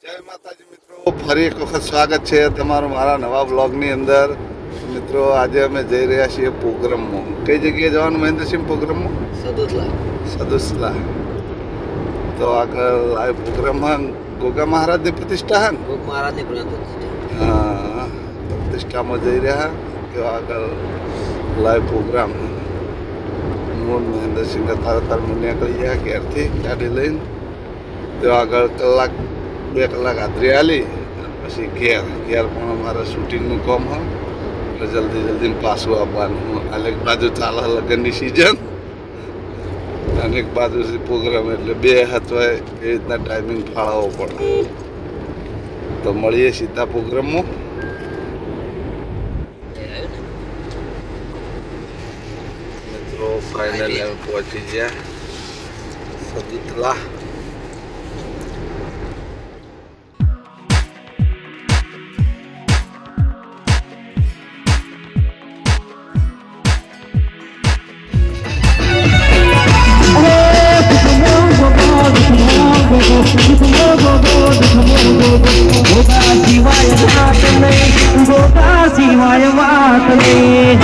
જય માતાજી મિત્રો, ફરી એક વખત સ્વાગત છે તમારું મારા નવા બ્લોગની અંદર. મિત્રો આજે અમે જઈ રહ્યા છીએ પ્રોગ્રામમાં. કઈ જગ્યાએ જવાનું મહેન્દ્રસિંહ પ્રોગ્રામમાં? સદુસલા. તો આગળ આ પ્રોગ્રામમાં ગોગા મહારાજની પ્રતિષ્ઠા હે ને? હા, પ્રતિષ્ઠામાં જઈ રહ્યા. તો આગળ લાઈવ પ્રોગ્રામ મૂળ મહેન્દ્રસિંહ તારતરમાં નીકળી ગયા ઘેરથી ગાડી લઈને. તો આગળ બે કલાક હાજરી આલી પછી ઘેર પણ અમારે શૂટિંગનું કામ હોય એટલે જલ્દી પાછું આવવાનું. અને એક બાજુ ચાલે લગ્નની સિઝન અને એક બાજુથી પ્રોગ્રામ, એટલે બે હતવાય એ રીતના ટાઈમિંગ ફાળવવો પડે. તો મળીએ સીધા પ્રોગ્રામમાં. મિત્રો ફાઇનલી અમે પહોંચી ગયા સદુતલા. શિવાય વાત નહીં.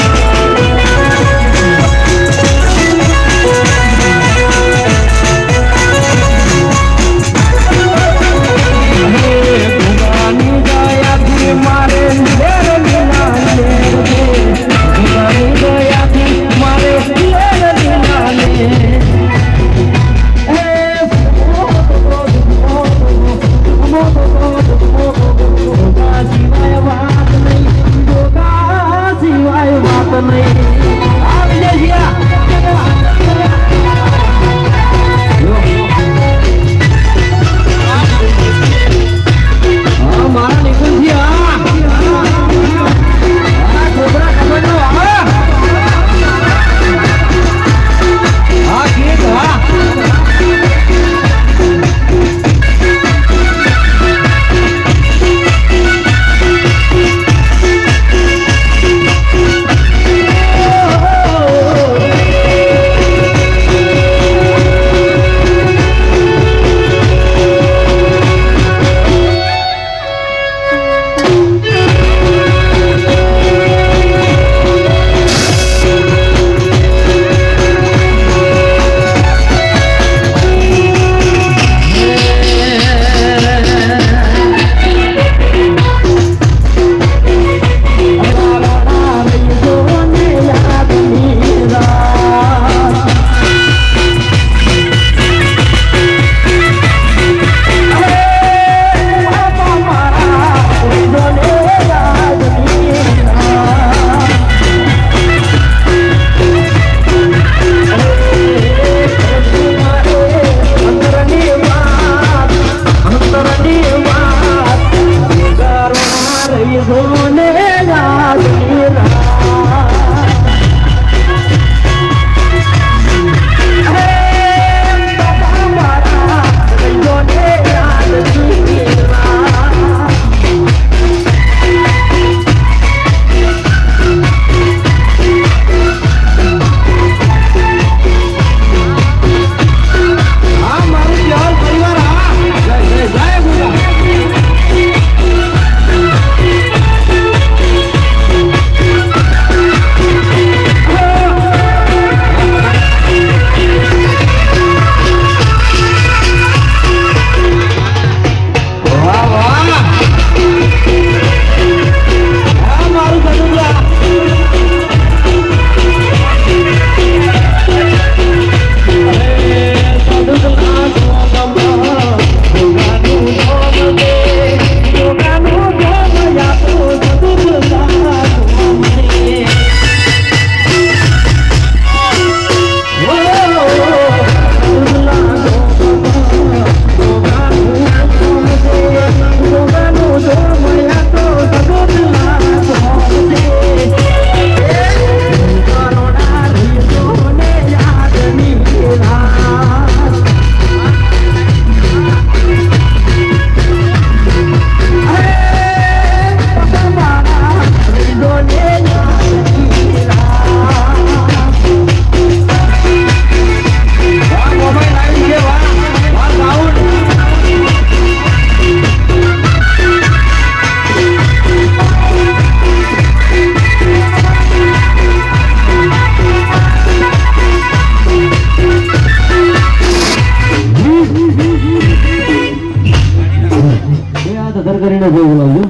ધર કરીને જઈ બોલાવજો.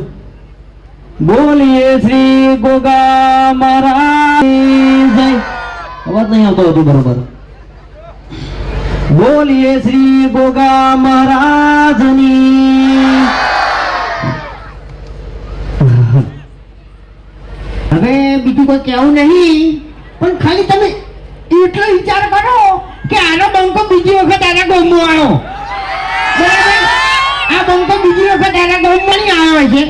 બોલીએ શ્રી ગોગા મહારાજ જય. અવાજ નહીં આવતો હતો બરોબર. બોલીએ શ્રી ગોગા મહારાજની. હવે બીજું કોઈ કહેવું નહીં, પણ ખાલી તમે એટલો વિચાર કરો કે આનો બંકો બીજી વખત આના ગામમાં આવ્યો. બરાબર? આ બંકો બીજી વખત આના ગામમાં નહીં આવ્યો છે.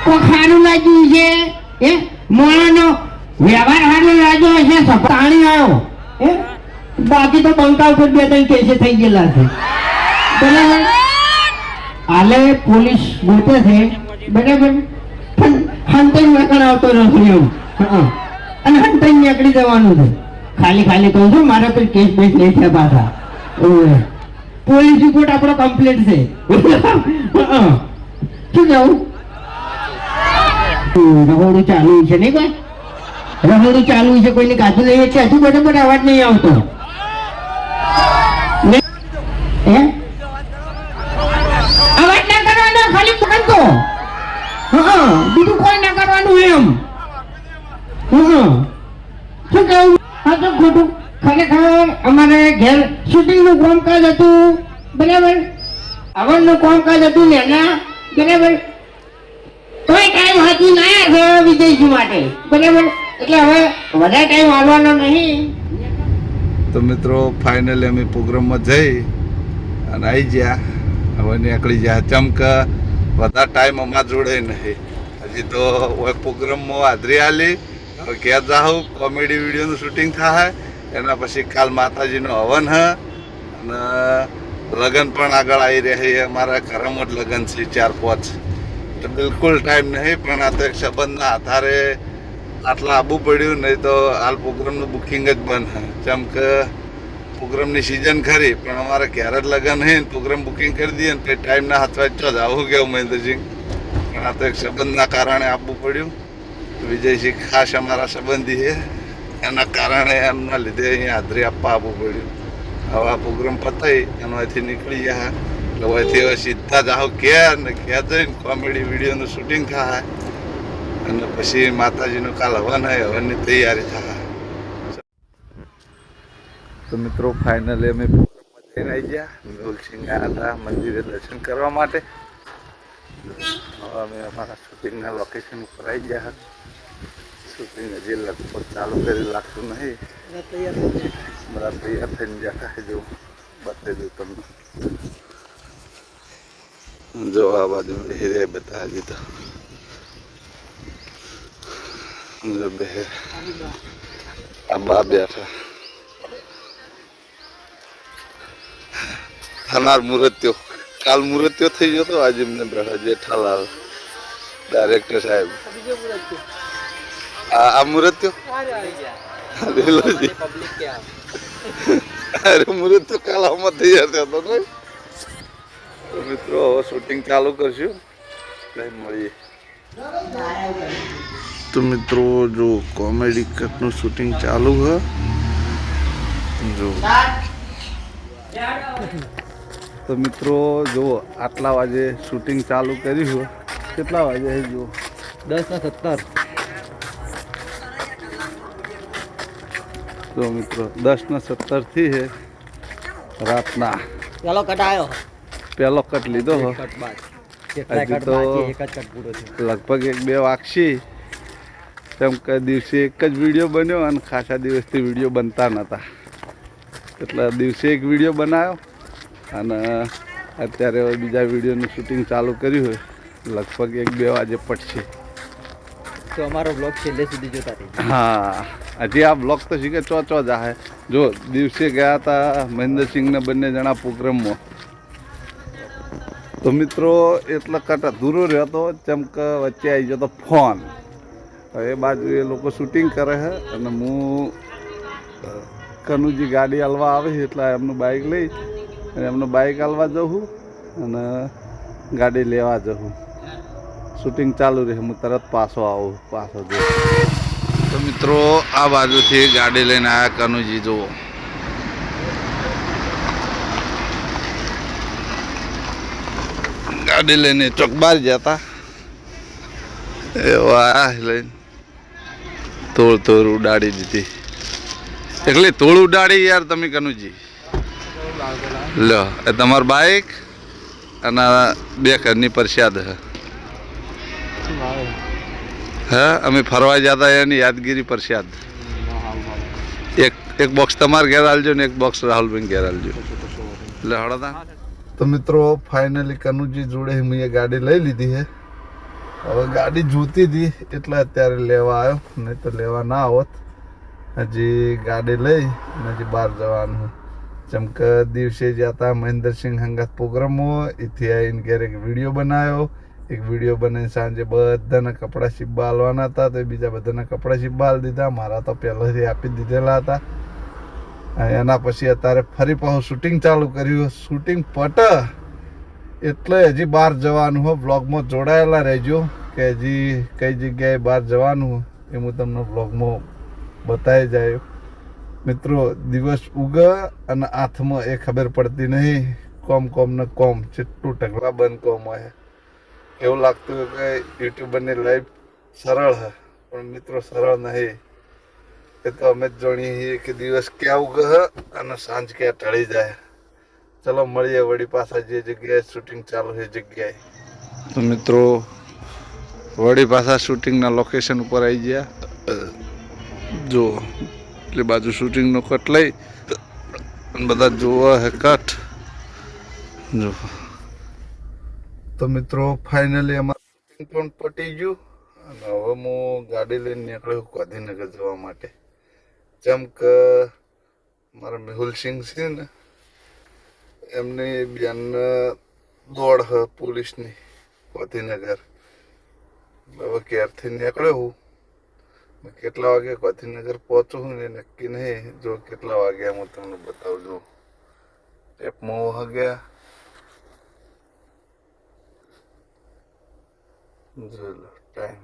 કોઈ ખારું લાગ્યું છે, એ મોણાનો વ્યવહાર સારો લાગ્યો હશે, સપાણી આવ્યો. એ બાકી તો બંકા ઉપર 2-3 કેસે થઈ ગયેલા છે. બરાબર? હાલે પોલીસ ગોતે છે, બરાબર, પણ હંતઈ મેકણ આવતો નથી એમ. અને હંતઈ નીકળી જવાનું છે. ખાલી કહું છું, મારા પર કેસ બેસ નહીં થયા પાછા. પોલીસ રિપોર્ટ આપણો કમ્પ્લીટ છે. શું કહું? રહોડું ચાલુ છે નહીં કોઈ? રહોડું ચાલુ છે, કોઈને ગાતું નહીં એટલે હજુ બરાબર અવાજ નહીં આવતો. અવાજ ના કરવાનો, ખાલી પકડતો. બીજું કોઈ ના કરવાનું એમ. શું કહું? હા તો ખોટું. ખરેખર અમારે ઘેર શૂટિંગનું કામકાજ હતું, બરાબર, આવનનું કામકાજ હતું નેના, બરાબર. કોઈ ટાઈમ હાથી ના આવ્યા વિજયજી માટે, બરાબર. એટલે હવે વધારે ટાઈમ આવવાનો નહીં. તો મિત્રો ફાઇનલી અમે પ્રોગ્રામમાં જઈ અને આવી ગયા. હવે નીકળી ગયા. ચમક વધારે ટાઈમ અમારા જોડે નહીં. હજી તો પ્રોગ્રામમાં હાજરી આલી. હવે ઘેર જાઉં, કોમેડી વિડીયોનું શૂટિંગ થાય. એના પછી કાલ માતાજીનો હવન હ અને લગ્ન પણ આગળ આવી રહ્યા છે. અમારા ઘરમાં જ લગ્ન છે 4-5. તો બિલકુલ ટાઈમ નહીં, પણ આ તો એક સંબંધના આધારે આટલા આવવું પડ્યું. નહીં તો હાલ પ્રોગ્રામનું બુકિંગ જ બંધ. જેમ કે પ્રોગ્રામની સિઝન ખરી, પણ અમારે ઘેર જ લગ્ન છે, પ્રોગ્રામ બુકિંગ કરી દઈએ ને પછી ટાઈમના હાથવા જ આવું કેવું મહેન્દ્રસિંહ. પણ આ તો એક સંબંધના કારણે આવવું પડ્યું. વિજયસિંહ ખાસ અમારા સંબંધી છે, એના કારણે એમના લીધે અહીંયા હાજરી આપવા આવવું પડ્યું. હવે આ પ્રોગ્રામ પતાવી એનો અહીંથી નીકળી ગયા. એટલે અહીંથી હવે સીધા જ આવું ઘેર ને ઘેર જઈને કોમેડી વિડીયોનું શૂટિંગ થાય અને પછી માતાજીનું કાલ હવન હોય, હવનની તૈયારી થાય. તો મિત્રો ફાઇનલી અમે પ્રોગ્રામમાં જઈને આવી ગયા. મેહુલસિંહ આવ્યા હતા મંદિરે દર્શન કરવા માટે. હવે અમે અમારા શૂટિંગના લોકેશન ઉપર આવી ગયા. શૂટિંગ હજી લગભગ ચાલુ કરી લાગતું નહીં. બધા તૈયાર થઈને જતા છે. જો બતાવી દઉં તમને. જો આ બાજુ હીરે બધા હજી તો જો બે આ બા બેઠા. થનાર મુહૂર્ત્યો કાલ મુહૂર્ત્યો થઈ ગયો તો આજે એમને બેઠા જેઠાલાલ ડાયરેક્ટર સાહેબ. આ મુહૂર્ત્યો અરે મુહૂર્ત્યો કાલ આમાં તૈયાર થયો હતો. મિત્રો હવે શૂટિંગ ચાલુ કરશું, મળીએ. તો મિત્રો જો કોમેડી કટનું શૂટિંગ ચાલુ છે. જો તો મિત્રો જુઓ આટલા વાગે શૂટિંગ ચાલુ કર્યું છે. કેટલા વાગે જુઓ 10:17. તો મિત્રો 10:17 થી છે રાતના. ચાલો કટ આવ્યો. પહેલો કટ લીધો હો. હજી તો લગભગ 1-2 વાગશી. કેમ કે દિવસે એક જ વિડીયો બન્યો અને ખાસા દિવસથી વિડીયો બનતા નહોતા. એટલે દિવસે એક વિડીયો બનાવ્યો અને અત્યારે બીજા વિડીયોનું શૂટિંગ ચાલુ કર્યું હોય. લગભગ 1-2 વાગે પડશે. તો અમારો બ્લોગ છેલ્લે સુધી જોતા રહીએ. હા, હજી આ બ્લોગ તો શીખે ચો જાહે. જો દિવસે ગયા હતા મહેન્દ્રસિંહને બંને જણા પ્રોગ્રામમાં. તો મિત્રો એટલો કટ અધૂરો રહ્યો હતો જેમ કે વચ્ચે આવી ગયો તો ફોન. એ બાજુ એ લોકો શૂટિંગ કરે છે અને હું કનુજી ગાડી હાલવા આવે છે એટલે એમનું બાઇક લઈ અને એમનું બાઇક હાલવા જઉં અને ગાડી લેવા જઉં. શૂટિંગ ચાલુ રહે, હું તરત પાછો આવું. પાછો જો તો મિત્રો આ બાજુથી ગાડી લઈને આવ્યા કનુજી. જુઓ ગાડી લઈને ચોક બહાર જતા એવા લઈને તોડ ઉડાડી દીધી એટલે તોડ ઉડાડી યાર તમે કનુજી લો એ તમાર બાઈક અને બે ઘરની પ્રસાદ હા અમે ફરવા જતા એની યાદગીરી પ્રસાદ એક બોક્સ તમારે ઘેર આલજો ને એક બોક્સ રાહુલભાઈ ઘેર આલજો એટલે હળતા તો મિત્રો ફાઇનલી કનુજી જોડે મેં ગાડી લઈ લીધી છે હવે ગાડી જોતી હતી એટલે અત્યારે લેવા આવ્યો નહીં તો લેવા ના આવત હજી ગાડી લઈ અને હજી બહાર જવાનું જેમ કે દિવસે જતા મહેન્દ્રસિંહ હંગાત પ્રોગ્રામમાં એથી આવીને ઘેર એક વિડીયો બનાવ્યો એક વિડીયો બનાવીને સાંજે બધાના કપડાં સીબા આલવાના હતા તો બીજા બધાના કપડાં સીબા આલી દીધા મારા તો પહેલાંથી આપી દીધેલા હતા એના પછી અત્યારે ફરી પાછું શૂટિંગ ચાલુ કર્યું શૂટિંગ પટ એટલે હજી બહાર જવાનું હોય બ્લોગમાં જોડાયેલા રહેજો કે હજી કઈ જગ્યાએ બહાર જવાનું હોય એ હું તમને બ્લોગમાં બતાવી જાય મિત્રો દિવસ ઉગ અને હાથમાં એ ખબર પડતી નહીં કોમ ને કોમ જેટલું ઢગલા બંધ કોમ હોય એવું લાગતું હોય કે યુટ્યુબરની લાઈફ સરળ છે પણ મિત્રો સરળ નહીં એ તો અમે જ જાણીએ કે દિવસ ક્યાં ઉગે અને સાંજ ક્યાં ઢળી જાય ચલો મળીએ વળી પાછા જે જગ્યાએ શૂટિંગ ચાલુ છે જગ્યાએ તો મિત્રો વળી પાછા શૂટિંગના લોકેશન ઉપર આવી ગયા જો એટલે બાજુ શૂટિંગનો કટ લઈ બધા જોવા હે કટ જો તો મિત્રો ફાઇનલી અમારું શૂટિંગ પણ પતી ગયું અને હવે હું ગાડી લઈને નીકળ્યો ગાંધીનગર જવા માટે જેમ કે મારા મેહુલસિંહ છે ને એમની બેન દોડ હ પોલીસની ગાંધીનગર હવે ક્યારથી નીકળ્યો હું કેટલા વાગે ગાંધીનગર પહોંચું હું ને નક્કી નહીં જો કેટલા વાગ્યા હું તમને બતાવું છું ટેપમાં વાગ્યા જો ટાઈમ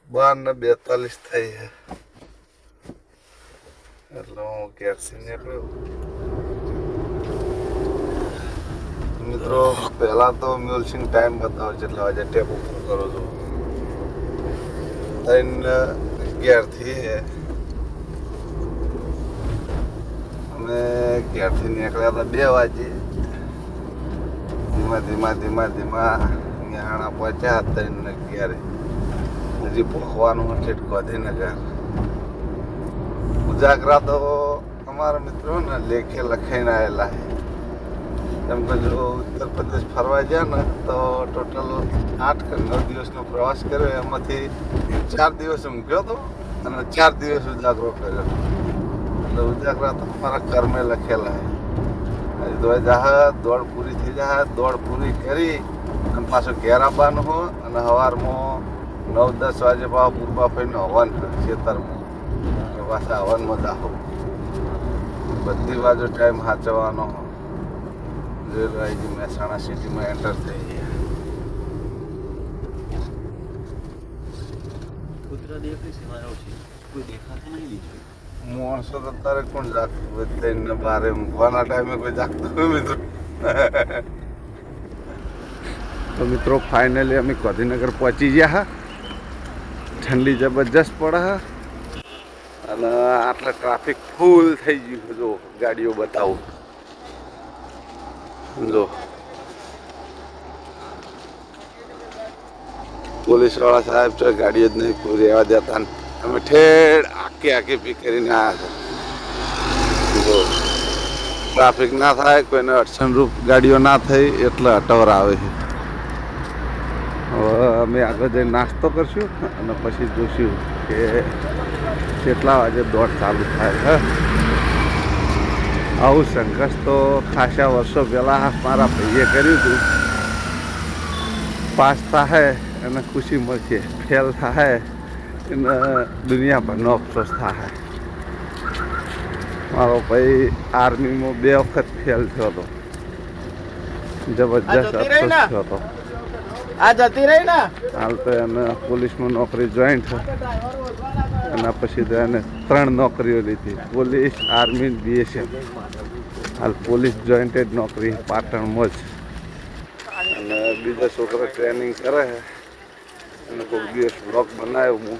12:42 થઈ છે એટલે હું ક્યારથી નીકળ્યો મિત્રો પહેલા તો મેહુલસિંહ ટાઈમ બતાવો જેટલા વાગે ટેપ ઉપર કરો છો 3:11 હે અમે ક્યારથી નીકળ્યા હતા 2 વાગે ધીમા ન્યાણા પહોંચ્યા 3:11 હજી પહોંચવાનું છે ગાંધીનગર ઉજાગરા તો અમારા મિત્રો ને લેખે લખાઈને આવેલા છે એમ કે જો ઉત્તર પ્રદેશ ફરવા ગયા ને તો ટોટલ 8 કે 9 દિવસનો પ્રવાસ કર્યો એમાંથી 4 દિવસ ઊંઘ્યો હતો અને 4 દિવસ ઉજાગરો કર્યો એટલે ઉજાગરા તો અમારા કર્મે લખેલા છે હજી તો જાહે દોડ પૂરી થઈ જાય દોડ પૂરી કરી અને પાછું ઘેર આવવાનું હોય અને સવારમાં 9-10 વાગે પાછું પૂર્વાભાઈનો હવન ખેતરમાં પાછા હવનમાં જાહો બધી બાજુ ટાઈમ સાચવવાનો રેલવાઈજી મહેસાણા સિટીમાં એન્ટર થઈ ગયા માણસો તો અત્યારે કોણ જાગતું થઈને બારે મૂકવાના ટાઈમે કોઈ જાગતું હોય મિત્રો તો મિત્રો ફાઇનલી અમે ગાંધીનગર પહોંચી ગયા હા ઠંડી જબરજસ્ત પડે હા અને આટલા ટ્રાફિક ફૂલ થઈ ગયું જો ગાડીઓ બતાવું જો પોલીસ વાળા સાહેબ છે ગાડીઓ જ નહીં પૂરી રહેવા દેતા અમે ઠેડ આખી પી કરીને આવ્યા છે જો ટ્રાફિક ના થાય કોઈને અડચણરૂપ ગાડીઓ ના થઈ એટલે અટવર આવે છે હવે અમે આગળ જઈને નાસ્તો કરશું અને પછી જોઈશું કે કેટલા વાગે દોડ ચાલુ થાય છે આવું સંઘર્ષ તો ખાસા વર્ષો પહેલાં મારા ભાઈએ કર્યું હતું પાસ થાય અને ખુશી મળશે ફેલ થાય એને દુનિયાભરનો અફસોસ થાય મારો ભાઈ આર્મીમાં 2 વખત ફેલ થયો હતો જબરજસ્ત અફસોસ થયો હતો આ જતી રહી ને હાલ તો એને પોલીસમાં નોકરી જોઈન થઈ એના પછી તો એને 3 નોકરીઓ લીધી પોલીસ આર્મી BSF હાલ પોલીસ જોઈન્ટેડ નોકરી પાટણમાં જ અને બીજા છોકરા ટ્રેનિંગ કરે છે અને કોઈક દિવસ બ્લોગ બનાવ્યો હું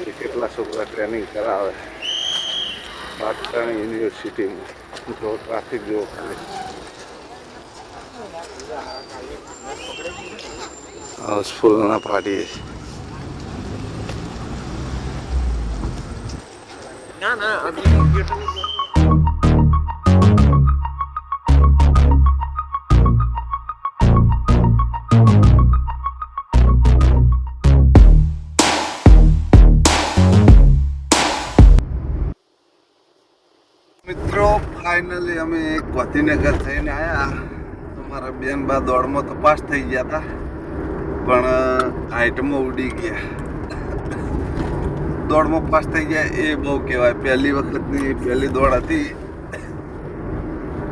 કે કેટલા છોકરા ટ્રેનિંગ કરાવે પાટણ યુનિવર્સિટીમાં જો ટ્રાફિક જેવો ખાલી હાઉસફુલ ના પાડીએ મિત્રો ફાઇનલી અમે ગાંધીનગર થઈને આવ્યા. અમારા બેન બા દોડમાં તો પાસ થઈ ગયા હતા પણ હાઈટમાં ઉડી ગયા. દોડમાં પાસ થઈ ગયા એ બહુ કહેવાય. પહેલી વખતની પહેલી દોડ હતી.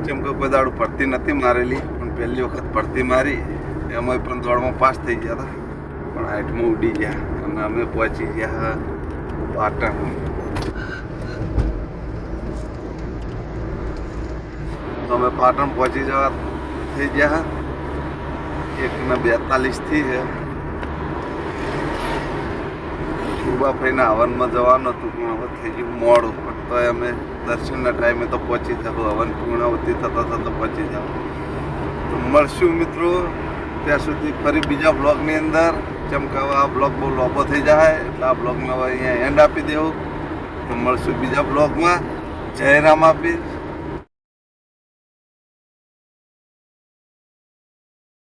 જેમ કે કોઈ દાડું પડતી નથી મારેલી પણ પહેલી વખત પડતી મારી એમાં પણ દોડમાં પાસ થઈ ગયા હતા પણ હાઈટમાં ઉડી ગયા અને અમે પહોંચી ગયા પાટણ. અમે પાટણ પહોંચી જવા થઈ ગયા 1:42 છે. ઉભા થઈને હવનમાં જવાનું હતું પણ હવે થઈ ગયું મોડું પણ તો અમે દર્શનના ટાઈમે તો પહોંચી જાવ. હવન પૂર્ણાવતી થતાં થતાં પહોંચી જાવ. તો મળશું મિત્રો ત્યાં સુધી ફરી બીજા બ્લોગની અંદર. જેમ કે હવે આ બ્લોગ બહુ લાંબો થઈ જાય એટલે આ બ્લોગમાં હવે અહીંયા એન્ડ આપી દેવું. તો મળશું બીજા બ્લોગમાં. જય રામ આપી